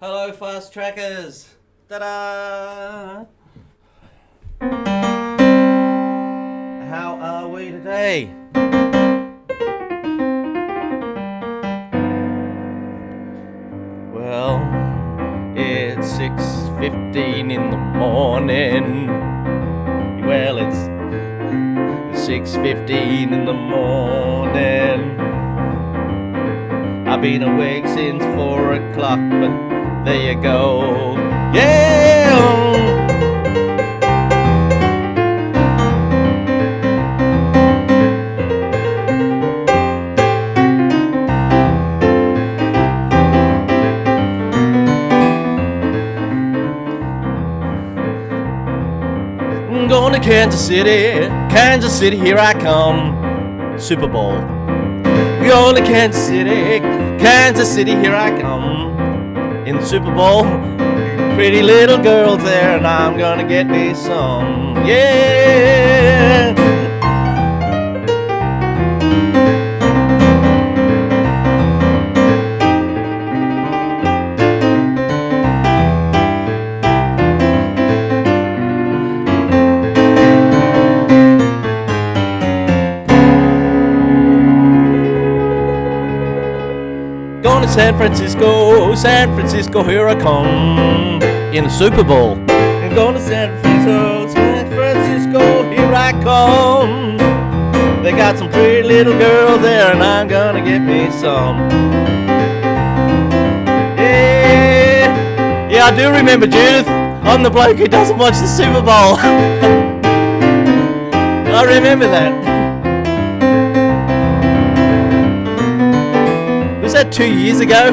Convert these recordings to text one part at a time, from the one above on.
Hello, fast trackers. Ta-da! How are we today? Well, it's 6:15 in the morning. Well, it's 6:15 in the morning. I've been awake since 4 o'clock, but there you go. Yeah! I'm going to Kansas City, here I come. Super Bowl. Going to Kansas City, here I come. In the Super Bowl, pretty little girls there, and I'm gonna get me some. Yeah! Going to San Francisco, here I come. In the Super Bowl. I'm going to San Francisco, here I come. They got some pretty little girls there, and I'm gonna get me some. Yeah, I do remember, Judith. I'm the bloke who doesn't watch the Super Bowl. I remember that. Was that 2 years ago?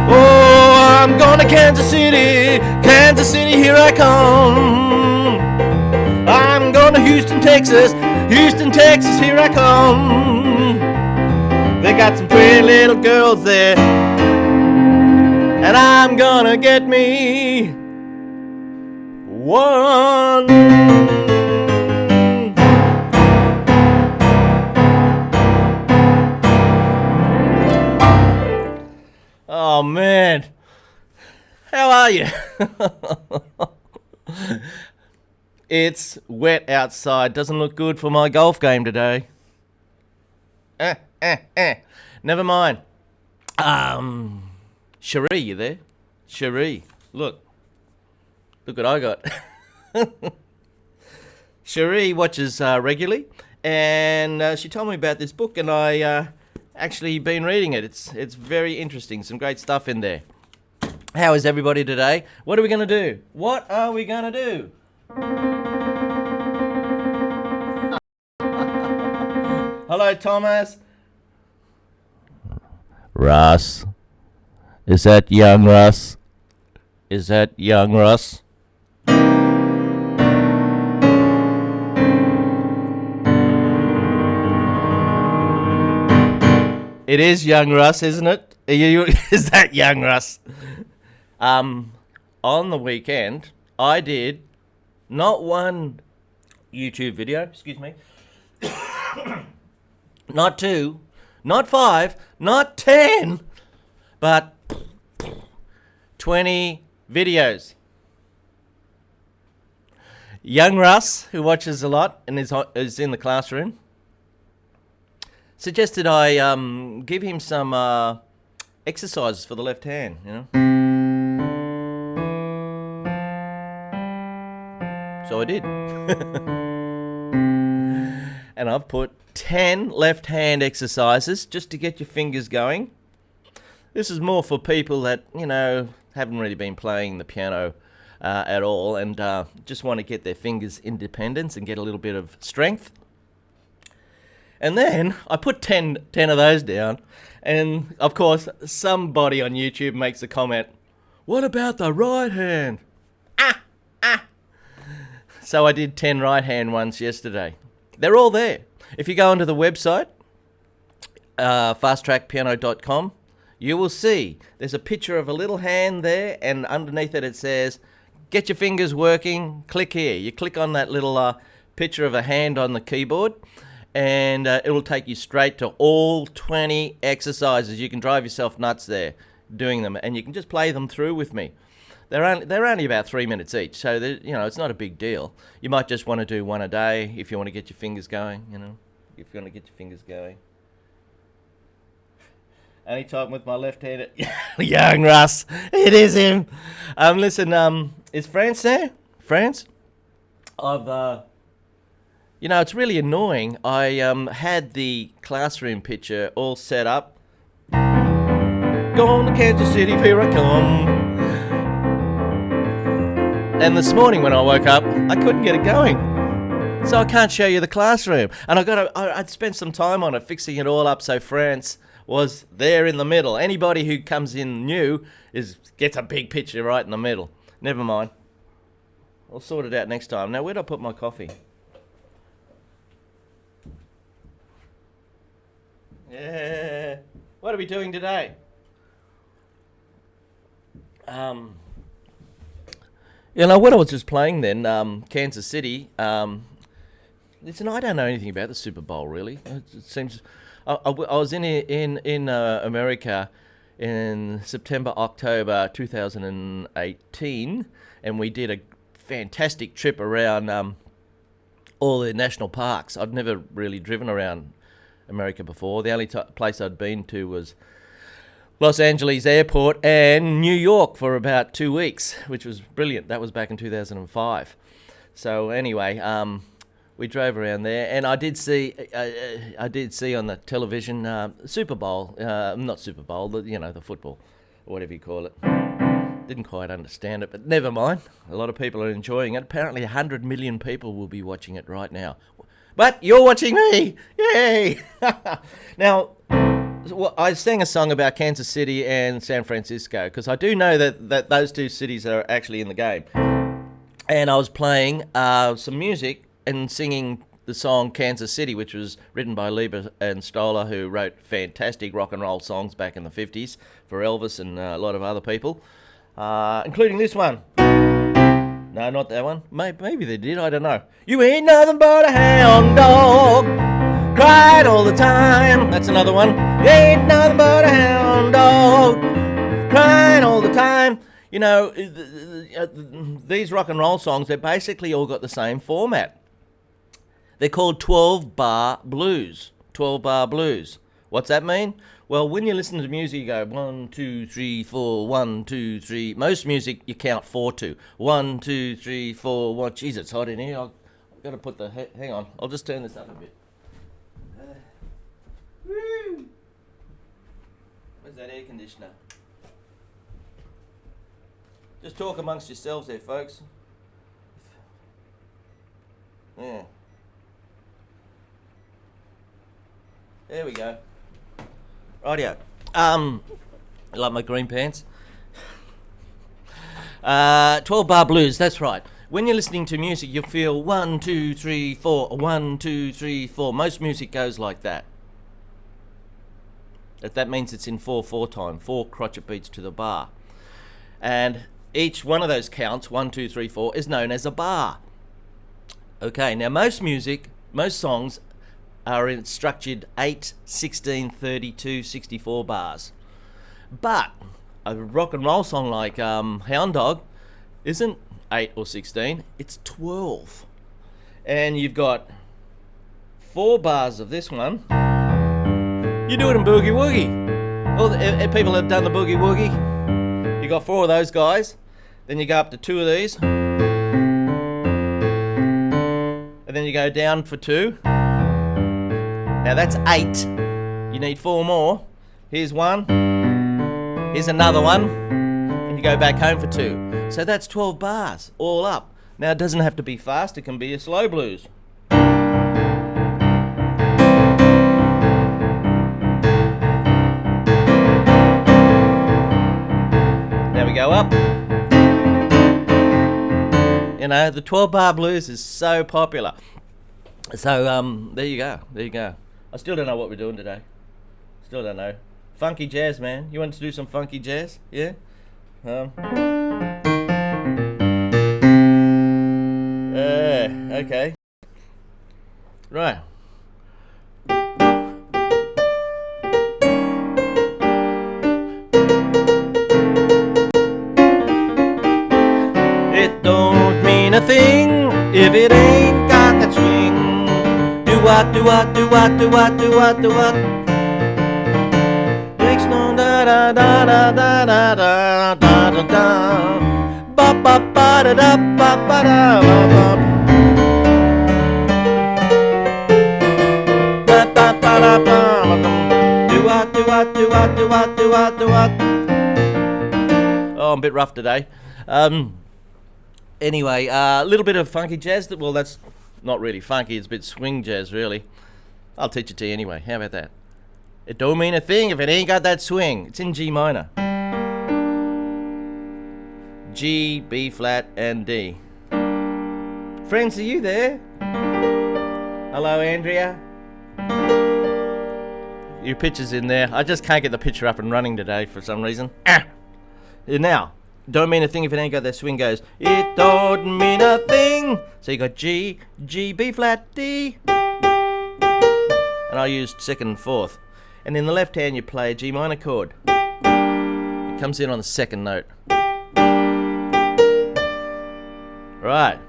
Oh, I'm going to Kansas City, here I come. I'm going to Houston, Texas, here I come. They got some pretty little girls there, and I'm gonna get me one. Oh man, how are you? It's wet outside. Doesn't look good for my golf game today. Never mind. Cherie, you there? Cherie, look what I got. Cherie watches regularly, and she told me about this book, and I actually been reading it. It's very interesting. Some great stuff in there. How is everybody today? What are we going to do? Hello, Thomas. Russ. Is that young Russ? It is young Russ, isn't it? Is that young Russ? On the weekend, I did not one YouTube video, excuse me, not two, not five, not 10, but 20 videos. Young Russ, who watches a lot and is in the classroom, suggested I give him some exercises for the left hand, you know. So I did. And I've put 10 left hand exercises just to get your fingers going. This is more for people that, you know, haven't really been playing the piano at all, and just want to get their fingers independence and get a little bit of strength. And then I put 10 of those down, and of course somebody on YouTube makes a comment, what about the right hand? So I did 10 right hand ones yesterday. They're all there. If you go onto the website, fasttrackpiano.com, you will see there's a picture of a little hand there, and underneath it says, get your fingers working, click here. You click on that little picture of a hand on the keyboard, and it will take you straight to all 20 exercises. You can drive yourself nuts there. doing them, and you can just play them through with me. They're only about 3 minutes each, so it's not a big deal. You might just want to do one a day if you want to get your fingers going. If you want to get your fingers going. Anytime with my left-handed. Young Russ, it is him. Listen, is France there? France? It's really annoying. I had the classroom picture all set up. Going to Kansas City, here I come. And this morning when I woke up, I couldn't get it going. So I can't show you the classroom. And I'd spent some time on it, fixing it all up so France was there in the middle. Anybody who comes in new gets a big picture right in the middle. Never mind. I'll sort it out next time. Now, where'd I put my coffee? Yeah. What are we doing today? What I was just playing then, Kansas City. Listen, I don't know anything about the Super Bowl, really. It seems I was in America in September, October 2018, and we did a fantastic trip around all the national parks. I'd never really driven around America before. The only place I'd been to was Los Angeles Airport and New York for about 2 weeks, which was brilliant. That was back in 2005. So anyway, we drove around there, and I did see on the television Super Bowl, not Super Bowl, the football, or whatever you call it. Didn't quite understand it, but never mind. A lot of people are enjoying it. Apparently 100 million people will be watching it right now. But you're watching me! Yay! Now, I sang a song about Kansas City and San Francisco, because I do know that those two cities are actually in the game. And I was playing some music and singing the song Kansas City, which was written by Lieber and Stoller, who wrote fantastic rock and roll songs back in the 50s for Elvis and a lot of other people, including this one. No, not that one. Maybe they did, I don't know. You ain't nothing but a hound dog, cried all the time. That's another one. You ain't nothing but a hound dog, crying all the time. These rock and roll songs, they're basically all got the same format. They're called 12-bar blues. 12-bar blues. What's that mean? Well, when you listen to music, you go 1, 2, 3, 4, 1, 2, 3. Most music you count 4 to. 1, 2, 3, 4, 1. Jeez, it's hot in here. I've got to put hang on. I'll just turn this up a bit. Where's that air conditioner? Just talk amongst yourselves there, folks. Yeah. There we go. Rightio. Like my green pants. 12-bar blues, that's right. When you're listening to music, you feel 1, 2, 3, 4, 1, 2, 3, 4. Most music goes like that. That means it's in 4/4 time, 4 crotchet beats to the bar. And each one of those counts, 1, 2, 3, 4, is known as a bar. Okay, now most songs are structured 8, 16, 32, 64 bars. But a rock and roll song like Hound Dog isn't 8 or 16, it's 12. And you've got 4 bars of this one. You do it in Boogie Woogie. All the people have done the Boogie Woogie. You got 4 of those guys. Then you go up to 2 of these. And then you go down for 2. Now that's 8. You need 4 more. Here's 1. Here's another one. And you go back home for 2. So that's 12 bars, all up. Now it doesn't have to be fast, it can be a slow blues. There we go up. The 12-bar blues is so popular. So, there you go. I still don't know what we're doing today. Still don't know. Funky jazz, man. You want to do some funky jazz? Yeah? Okay. Right. what, do what, do what, do what, do what. Next no da da da da da da da da da da. Ba ba ba da da ba ba da ba ba. Ba ba ba da ba. Do what, do what, do what, do what, do what, do what. Oh, I'm a bit rough today. Anyway, a little bit of funky jazz. Well, that's not really funky. It's a bit swing jazz, really. I'll teach it to you anyway. How about that? It don't mean a thing if it ain't got that swing. It's in G minor. G, B flat, and D. Friends, are you there? Hello, Andrea. Your picture's in there. I just can't get the picture up and running today for some reason. Now, don't mean a thing if it ain't got that swing. Goes, it don't mean a thing. So you got G, G, B flat, D. And I used second and fourth. And in the left hand you play a G minor chord. It comes in on the second note. Right.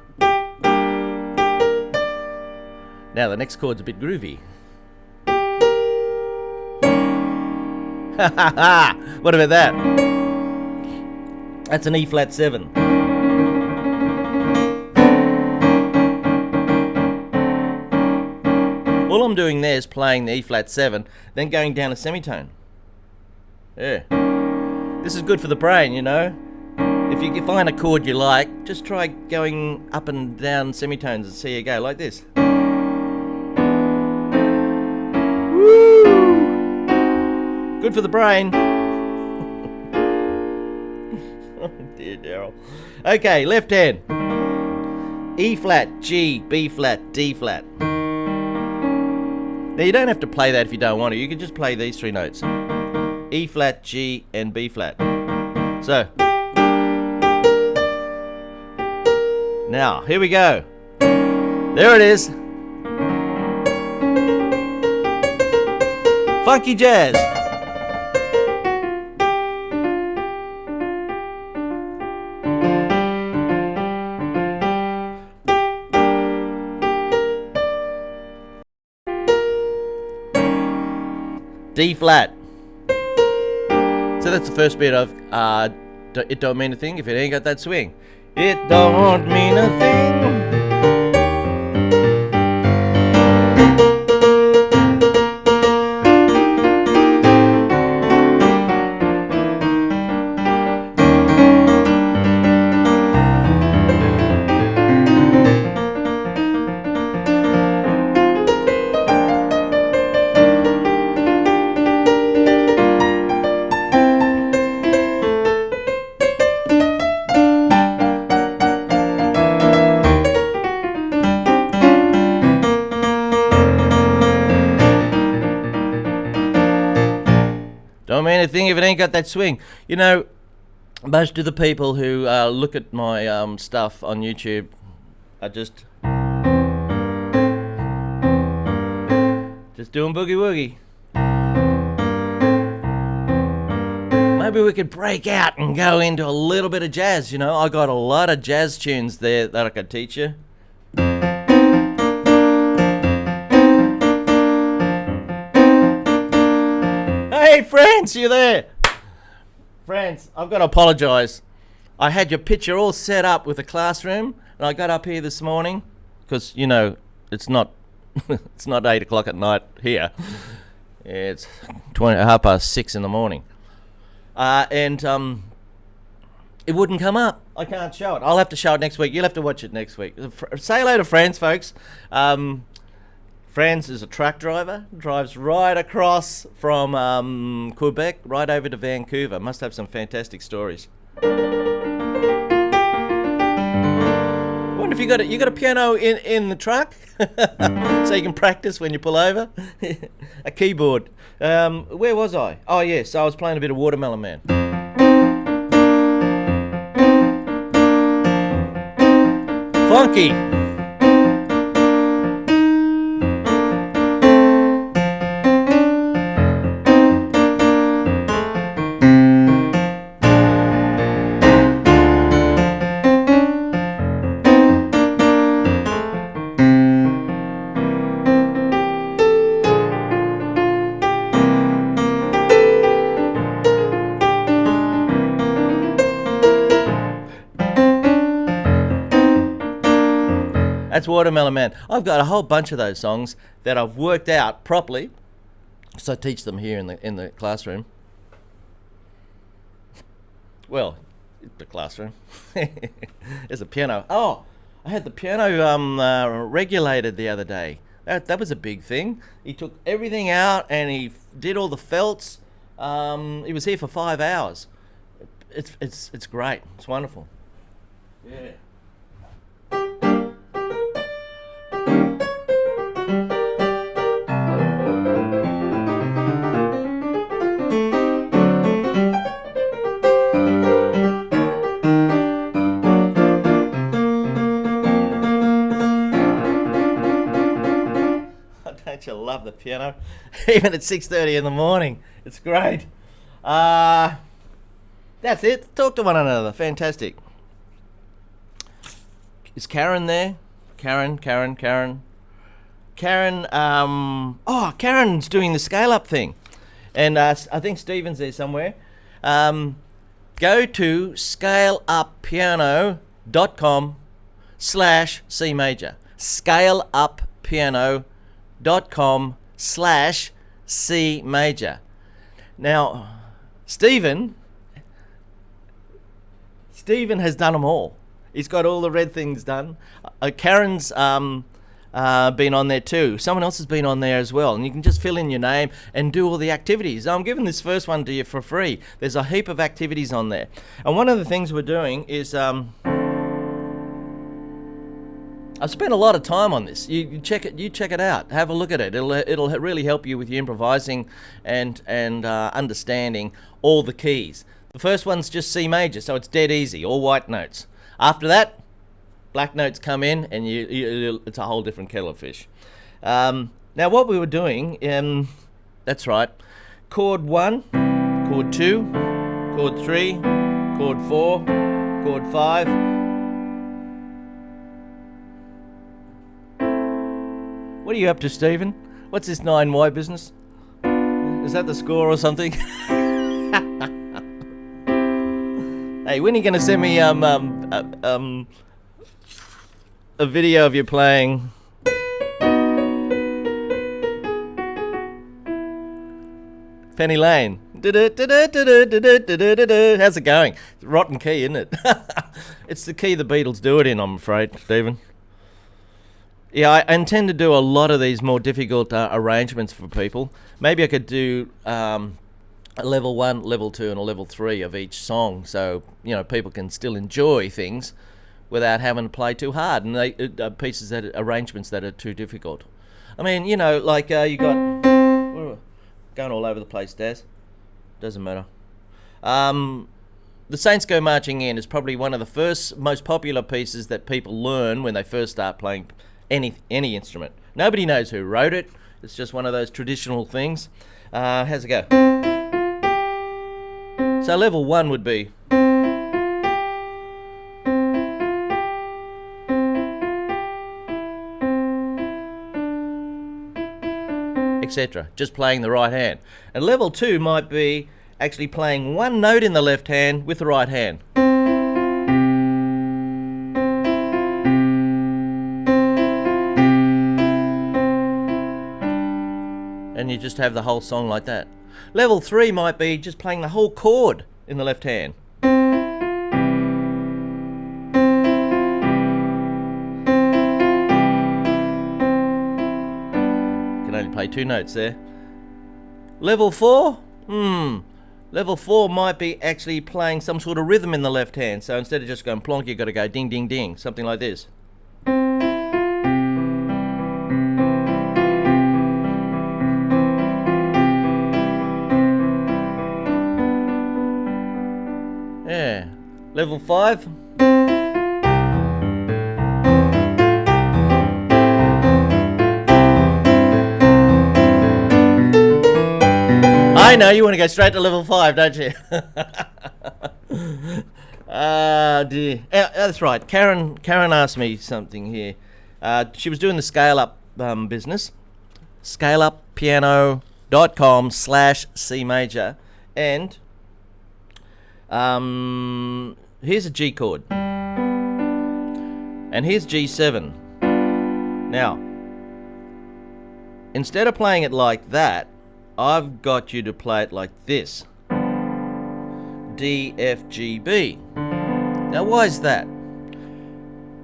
Now the next chord's a bit groovy. Ha ha ha! What about that? That's an E flat 7. All I'm doing there is playing the E flat 7, then going down a semitone. Yeah. This is good for the brain, you know. If you can find a chord you like, just try going up and down semitones and see you go, like this. Woo! Good for the brain. Oh dear, Daryl. Okay, left hand. E flat, G, B flat, D flat. Now you don't have to play that if you don't want to. You can just play these three notes. E flat, G, and B flat. So. Now, here we go. There it is. Funky jazz. D flat. So that's the first bit of it don't mean a thing if it ain't got that swing. It don't mean a thing. Don't mean a thing if it ain't got that swing. You know, most of the people who look at my stuff on YouTube are just doing boogie woogie. Maybe we could break out and go into a little bit of jazz, you know. I got a lot of jazz tunes there that I could teach you. Hey friends, you there? Friends, I've got to apologise. I had your picture all set up with a classroom, and I got up here this morning because, you know, it's not it's not 8 o'clock at night here. It's 6:30 in the morning, and it wouldn't come up. I can't show it. I'll have to show it next week. You'll have to watch it next week. Say hello to Franz, folks. Franz is a truck driver, drives right across from Quebec right over to Vancouver. Must have some fantastic stories. Wonder if you got a piano in the truck, so you can practice when you pull over. A keyboard. Where was I? Oh yes, I was playing a bit of Watermelon Man. Funky. That's Watermelon Man. I've got a whole bunch of those songs that I've worked out properly, so I teach them here in the classroom. Well, the classroom. There's a piano. Oh, I had the piano regulated the other day. That was a big thing. He took everything out and he did all the felts. He was here for 5 hours. It's great. It's wonderful. Yeah. Don't you love the piano? Even at 6:30 in the morning. It's great. That's it. Talk to one another. Fantastic. Is Karen there? Karen. Karen's doing the scale up thing. And I think Stephen's there somewhere. Go to scaleuppiano.com/C major. scaleuppiano.com/C major. Now, Stephen has done them all. He's got all the red things done. Karen's been on there too. Someone else has been on there as well. And you can just fill in your name and do all the activities. I'm giving this first one to you for free. There's a heap of activities on there. And one of the things we're doing is... I've spent a lot of time on this. You check it out. Have a look at it. It'll really help you with your improvising and understanding all the keys. The first one's just C major, so it's dead easy, all white notes. After that, black notes come in, and it's a whole different kettle of fish. Now, what we were doing, that's right, chord 1, chord 2, chord 3, chord 4, chord 5. What are you up to, Stephen? What's this 9Y business? Is that the score or something? Hey, when are you going to send me a video of you playing Penny Lane? How's it going? It's a rotten key, isn't it? It's the key the Beatles do it in, I'm afraid, Stephen. Yeah, I intend to do a lot of these more difficult arrangements for people. Maybe I could do a level 1, level 2, and a level 3 of each song, so people can still enjoy things without having to play too hard and arrangements that are too difficult. I mean, like you got going all over the place, Daz. Doesn't matter. The Saints Go Marching In is probably one of the first most popular pieces that people learn when they first start playing any instrument. Nobody knows who wrote it. It's just one of those traditional things. How's it go? So level 1 would be etc. Just playing the right hand. And level 2 might be actually playing one note in the left hand with the right hand. And you just have the whole song like that. Level 3 might be just playing the whole chord in the left hand. Can only play 2 notes there. Level 4? Level 4 might be actually playing some sort of rhythm in the left hand. So instead of just going plonk, you've got to go ding, ding, ding. Something like this. Yeah. Level 5. I know you want to go straight to level 5, don't you? Dear. That's right. Karen asked me something here. She was doing the scale up business. Scaleuppiano.com/C major. And here's a G chord. And here's G7. Now, instead of playing it like that, I've got you to play it like this. D, F, G, B. Now, why is that?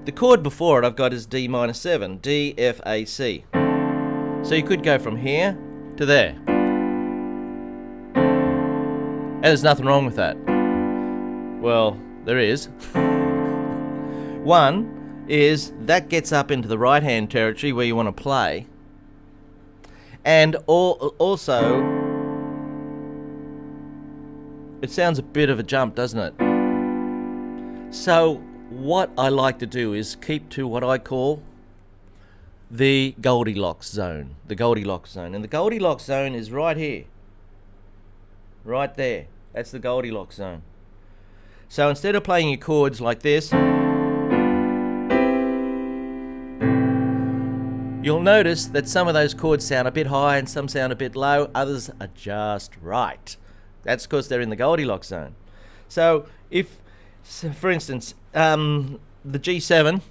The chord before it I've got is D minor 7, D, F, A, C. So you could go from here to there. And there's nothing wrong with that. Well, there is. One is that gets up into the right hand territory where you want to play. And also, it sounds a bit of a jump, doesn't it? So what I like to do is keep to what I call the Goldilocks zone. The Goldilocks zone. And the Goldilocks zone is right here. Right there. That's the Goldilocks zone. So instead of playing your chords like this, you'll notice that some of those chords sound a bit high and some sound a bit low. Others are just right. That's because they're in the Goldilocks zone. So if, for instance, the G7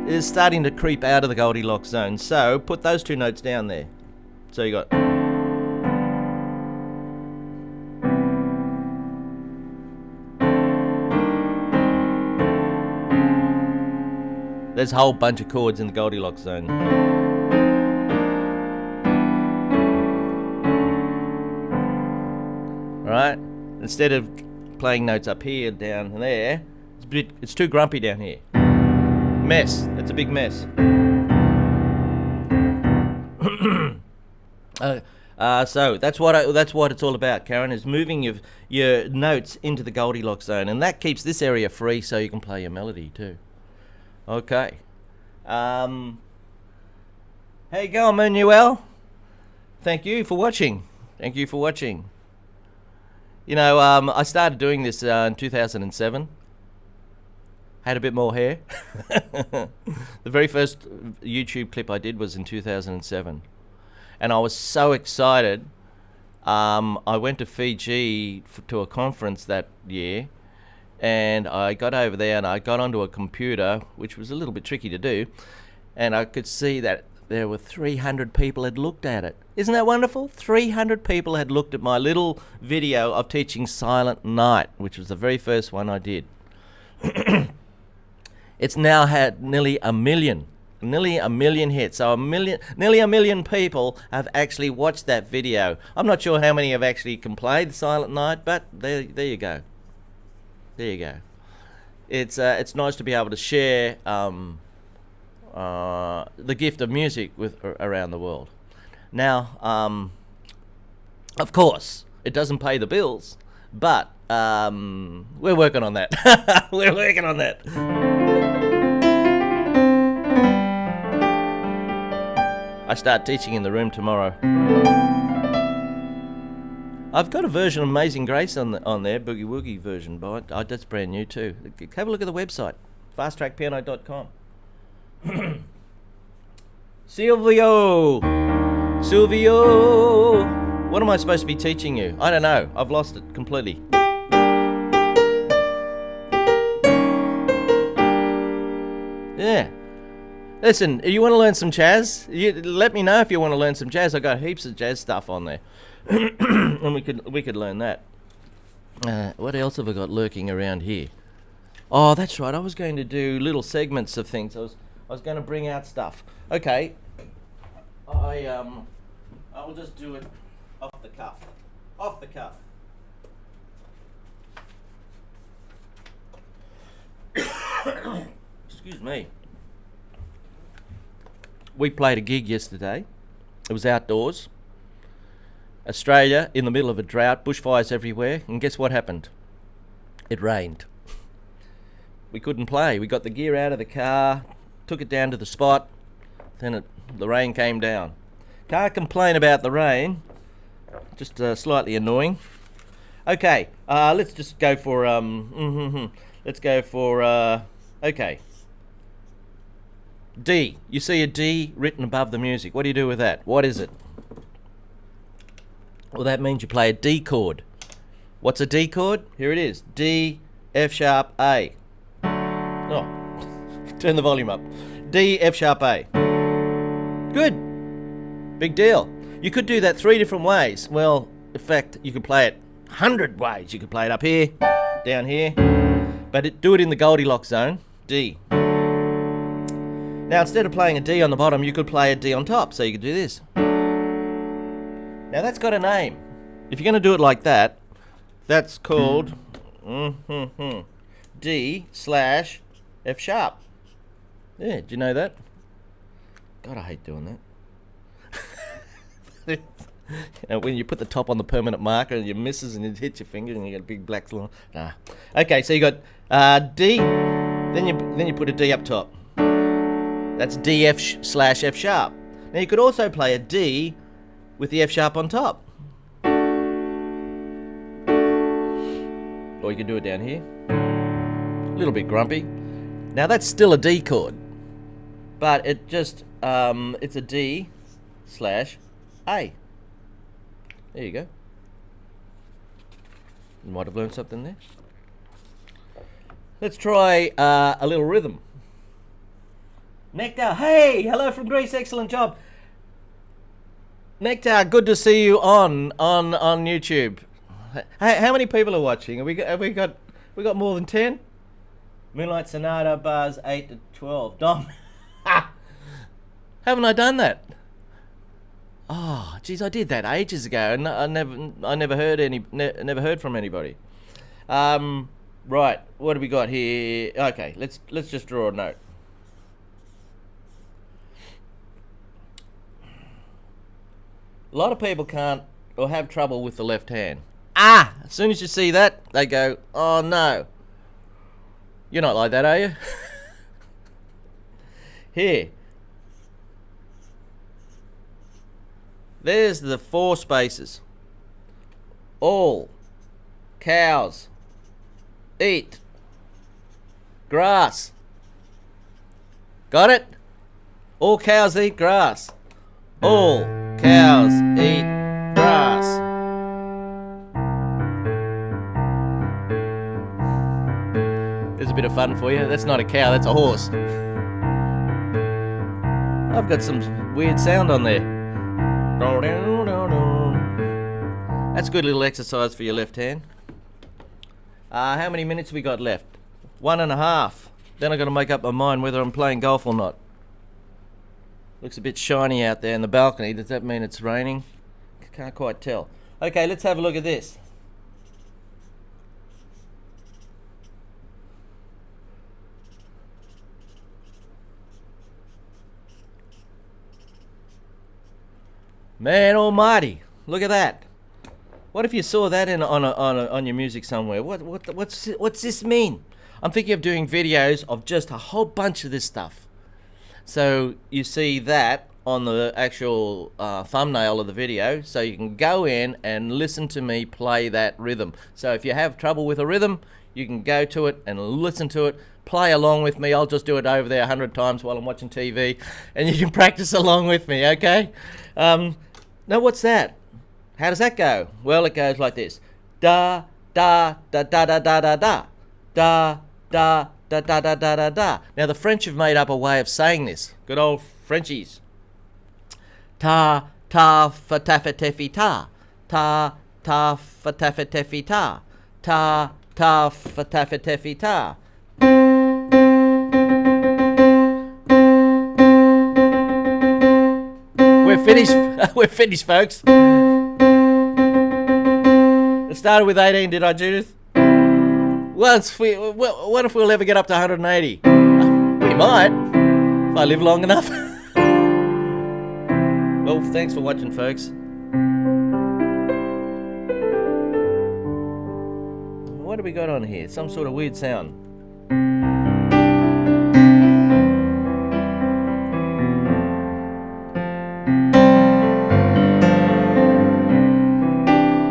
is starting to creep out of the Goldilocks zone. So put those two notes down there. So you got... There's a whole bunch of chords in the Goldilocks zone. Alright? Instead of playing notes up here, down there, it's too grumpy down here. Mess. That's a big mess. So that's what it's all about, Karen, is moving your notes into the Goldilocks zone, and that keeps this area free so you can play your melody too. Okay. How you going, Manuel? Thank you for watching. Thank you for watching. You know, I started doing this in 2007. Had a bit more hair. The very first YouTube clip I did was in 2007. And I was so excited. I went to Fiji to a conference that year. And I got over there and I got onto a computer, which was a little bit tricky to do, and I could see that there were 300 people had looked at it. Isn't that wonderful? 300 people had looked at my little video of teaching Silent Night, which was the very first one I did. It's now had nearly a million hits. So nearly a million people have actually watched that video. I'm not sure how many have actually can play the Silent Night, but there you go. There you go. It's nice to be able to share the gift of music with around the world. Now, of course, it doesn't pay the bills, but we're working on that. We're working on that. I start teaching in the room tomorrow. I've got a version of Amazing Grace on there, Boogie Woogie version, but that's brand new too. Have a look at the website, fasttrackpiano.com. Silvio! What am I supposed to be teaching you? I don't know. I've lost it completely. Yeah. Listen, you want to learn some jazz? Let me know if you want to learn some jazz. I got heaps of jazz stuff on there. And we could learn that. What else have I got lurking around here? Oh, that's right. I was going to do little segments of things. I was going to bring out stuff. Okay. I will just do it off the cuff. Off the cuff. Excuse me. We played a gig yesterday. It was outdoors. Australia, in the middle of a drought, bushfires everywhere, and guess what happened? It rained. We couldn't play. We got the gear out of the car, took it down to the spot, then the rain came down. Can't complain about the rain, just slightly annoying. Okay, let's just go for, okay. D. You see a D written above the music. What do you do with that? What is it? Well, that means you play a D chord. What's a D chord? Here it is. D, F sharp, A. Oh. Turn the volume up. D, F sharp, A. Good. Big deal. You could do that 3 different ways. Well, in fact, you could play it 100 ways. You could play it up here, down here, but do it in the Goldilocks zone, D. Now, instead of playing a D on the bottom, you could play a D on top. So you could do this. Now, that's got a name. If you're going to do it like that, that's called D slash F sharp. Yeah, do you know that? God, I hate doing that. You know, when you put the top on the permanent marker and you misses and it hits your finger and you get a big black line. Nah. Okay, so you got D, then you put a D up top. That's D F slash F sharp. Now you could also play a D with the F sharp on top. Or you could do it down here. A little bit grumpy. Now that's still a D chord, but it just it's a D slash A. There you go. You might have learned something there. Let's try a little rhythm. Nectar, hey, hello from Greece, excellent job. Nectar, good to see you on YouTube. Hey, how many people are watching? We got more than 10? Moonlight Sonata, bars 8 to 12. Dom, haven't I done that? Oh, geez, I did that ages ago, and I never heard from anybody. Right, what do we got here? Okay, let's just draw a note. A lot of people can't or have trouble with the left hand. As soon as you see that, they go, oh no. You're not like that, are you? Here. There's the 4 spaces. All cows eat grass. Got it? All cows eat grass. All cows eat grass. There's a bit of fun for you. That's not a cow, that's a horse. I've got some weird sound on there. That's a good little exercise for your left hand. How many minutes we got left? 1.5. Then I've got to make up my mind whether I'm playing golf or not. Looks a bit shiny out there in the balcony. Does that mean it's raining? Can't quite tell. Okay, let's have a look at this. Man almighty, look at that. What if you saw that on your music somewhere? What's this mean? I'm thinking of doing videos of just a whole bunch of this stuff. So you see that on the actual thumbnail of the video, so you can go in and listen to me play that rhythm. So if you have trouble with a rhythm, you can go to it and listen to it, play along with me. I'll just do it over there 100 times while I'm watching TV, and you can practice along with me, okay? Now what's that? How does that go? Well, it goes like this. Da, da, da, da, da, da, da, da. Da, da, da, da, da, da, da, da. Now the French have made up a way of saying this. Good old Frenchies. Ta, ta, fa, ta, fa, tefi, ta. Ta, ta, fa, ta, fa, tefi, ta. Ta, ta, fa, ta, fa, tefi, ta. We're finished. We're finished, folks. It started with 18, did I, Judith? What if we'll ever get up to 180? We might, if I live long enough. Well, thanks for watching, folks. What do we got on here? Some sort of weird sound.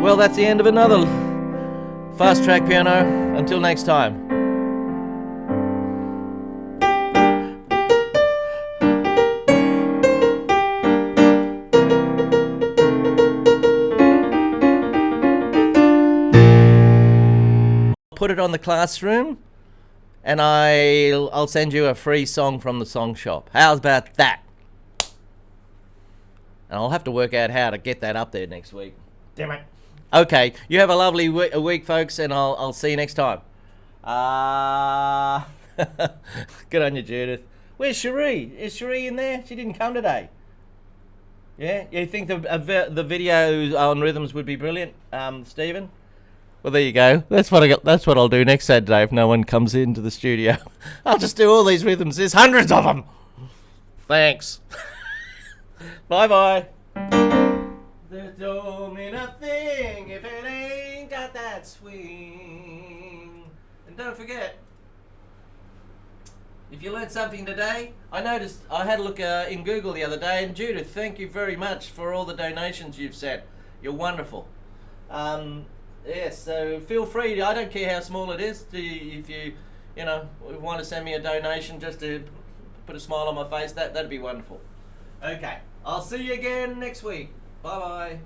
Well, that's the end of another Fast Track Piano. Until next time. Put it on the classroom and I'll send you a free song from the song shop. How's about that? And I'll have to work out how to get that up there next week. Damn it. Okay, you have a lovely week, folks, and I'll see you next time. Good on you, Judith. Where's Cherie? Is Cherie in there? She didn't come today. Yeah, you think the video on rhythms would be brilliant, Stephen? Well, there you go. That's what I'll do next Saturday if no one comes into the studio. I'll just do all these rhythms. There's hundreds of them. Thanks. Bye-bye. Don't mean a thing if it ain't got that swing. And don't forget, if you learned something today, I noticed I had a look in Google the other day, and Judith, thank you very much for all the donations you've sent. You're wonderful. Yes, so feel free. I don't care how small it is. If you want to send me a donation just to put a smile on my face, that'd be wonderful. Okay, I'll see you again next week. Bye bye.